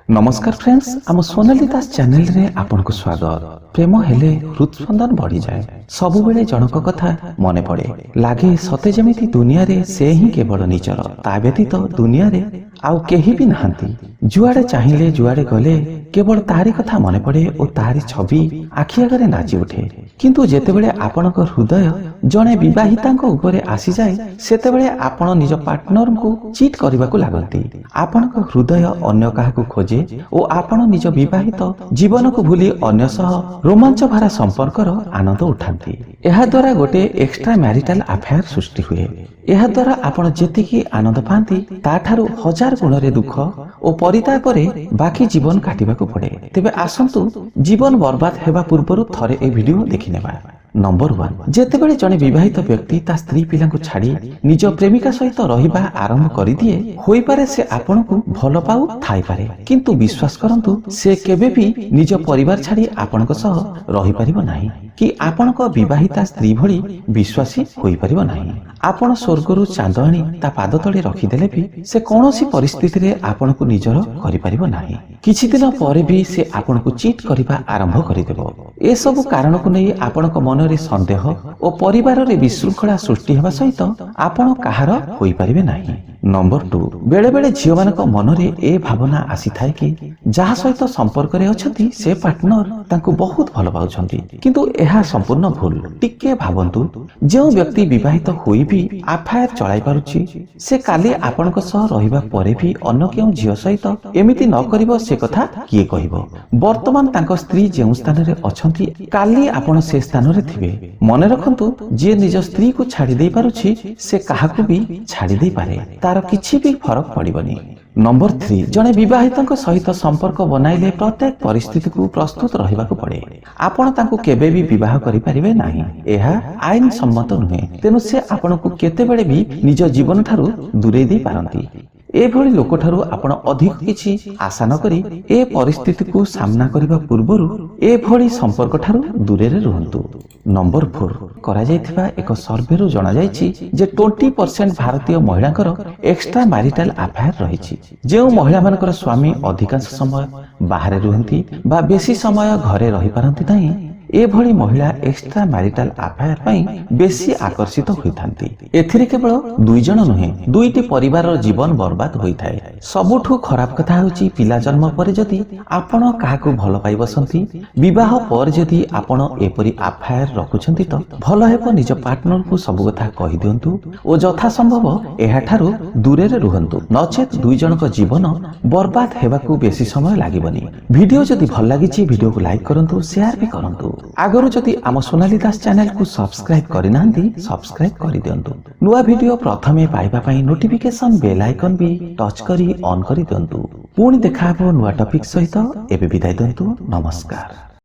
नमस्कार फ्रेंड्स, आम सोनाली दास चैनल रे आपन को स्वागत। प्रेम हेले हृदस्पंदन बढ़ी जाए, सबु बेले जनक कथा मने पड़े, लागे सते जेमिति दुनिया रे से ही केवल निजर, ता व्यतीत दुनिया रे आउ केही भी नहांती। जुआड़े चाहिए जुआड़े गले केवल तारी कथा मने पड़े और तारी छवि आखि आगरे नाची उठे। किंतु जेतेबेले आपनक हृदय जणे विवाहितांको उपरे आसी जाए, सेतेबेले आपण निज पार्टनर को चीट करबा को लागंती। आपनक हृदय अन्य काहाकू खोजे और आपण निज विवाहित जीवन को भूली अन्य सह रोमांच भरा संपर्कर आनंद उठांती। एहा द्वारा गोटे एक्स्ट्रा मैरिटल अफेयर सृष्टि हुए। एहा द्वारा आपण जेतिकी आनंद पाती ताठारु हजार गुण रे दुख और परितापरे बाकी जीवन काटिबाकू पड़े। तेबे आसंतु जीवन बर्बाद हेबा पूर्वरु थरे ए वीडियो देखि नेबा। नंबर 1, जेतेबेले जने विवाहित व्यक्ति ता स्त्री पिलांकु छाड़ी निज प्रेमिका सहित रहिबा आरंभ करि दिए, होई पारे से आपनकु भल पाउ थाई पारे, किंतु विश्वास करंतु से केबे भी निज परिवार छाड़ी आपनक सह रहि परिबो नाही कि आपनक विवाहिता स्त्री भली विश्वासी होई परिबो नाही। आपण स्वर्गरु चांद आनी ता पाद तले रखिदेले भी से कौनसी परिस्थिति रे आपनकु निजर करि परिबो नाही। किछि दिन परे भी से आपनकु चीट करिबा आरंभ करिदेबो। ए सब कारण को नै आपनक मन रे संदेह और परिवार रे विशृंखला सृष्टि हेबा सहित आपण काहार होई परिबे नाही। नंबर 2, बेले बेले झियो मानक मन रे ए भावना आसी थाए कि जहा सहित संपर्क रे अछंती से पार्टनर तांकु बहुत भल पाउछंती, किंतु एहा संपूर्ण भूल। टिके भाबंतु, जो व्यक्ति विवाहित होई भी अफेयर चलाई पारुछि, से काली आपनक सह रहिबा परे भी अन्य केउ झियो सहित एमिति न करिवो से कथा किए कहिबो। वर्तमान तांक स्त्री जेउ स्थान रे अछंती, काली आपण से स्थान रे थिबे। मने रखंतु, जे निज स्त्री को छाड़ी देई पारुछि से काहाकू भी छाड़ी देई पारे, तार किछि भी फरक पड़िबनी। नंबर 3, जने विवाहितंक सहित संपर्क बनाइले प्रत्येक परिस्थिति को प्रस्तुत रहिबाकू पड़े। आपण तांकू केबे भी विवाह करि परिबे नाही, एहा आईन सम्मत नुहे। तेनु से आपनकू केतेबेले भी निज जीवन थारु दूरेई देई पारंती। एभली लोक ठारू आपण अधिक किछि आशा न करी ए परिस्थिति को सामना करिबा पूर्वरु एभली संपर्क ठारू दूरे रे रहंतु। नंबर 4, करा जायथिबा एक सर्वे रु जणा जायछि जे 20% भारतीय महिलांकर एक्स्ट्रा मैरिटल अफेयर रहिछि। जेउ महिला मानकर स्वामी अधिकांश समय बाहरे रुहंती बा बेसी समय घरे रहि पारंती नाही, एभली महिला एक्स्ट्रा मैरिटल अफेयर पई बेसी आकर्षित होइथांती। एथिरे केवल 2 जण नुहे, 2टी परिवार जीवन बर्बाद होइथाय। सबुठु खराब कथा होछि, पिला जन्म परे जदि आपण काहाकू भल पाइ बसंती, विवाह पर जदि आपण एपरि अफेयर रखुछंती त भल हेबो निज पार्टनर को सब कथा कहि दियंतु ओ यथा संभव एहा ठारू दूरे रे रुहंतु, नचेत 2 जणक जीवन बर्बाद हेबाकू बेसी समय लागिबनी। वीडियो जदि भल लागिछि, वीडियो को लाइक करंतु, शेयर भी करंतु। आगरु जदि आम सोनाली दास चैनल को सब्सक्राइब करि नांती, सब्सक्राइब करि दियंतु। नुआ वीडियो प्रथमे पाइबा पई नोटिफिकेशन बेल आइकन भी टच करी ऑन करि दियंतु। पुणी देखा हबो नुआ टॉपिक सहित। एबे विदाय दियंतु। नमस्कार।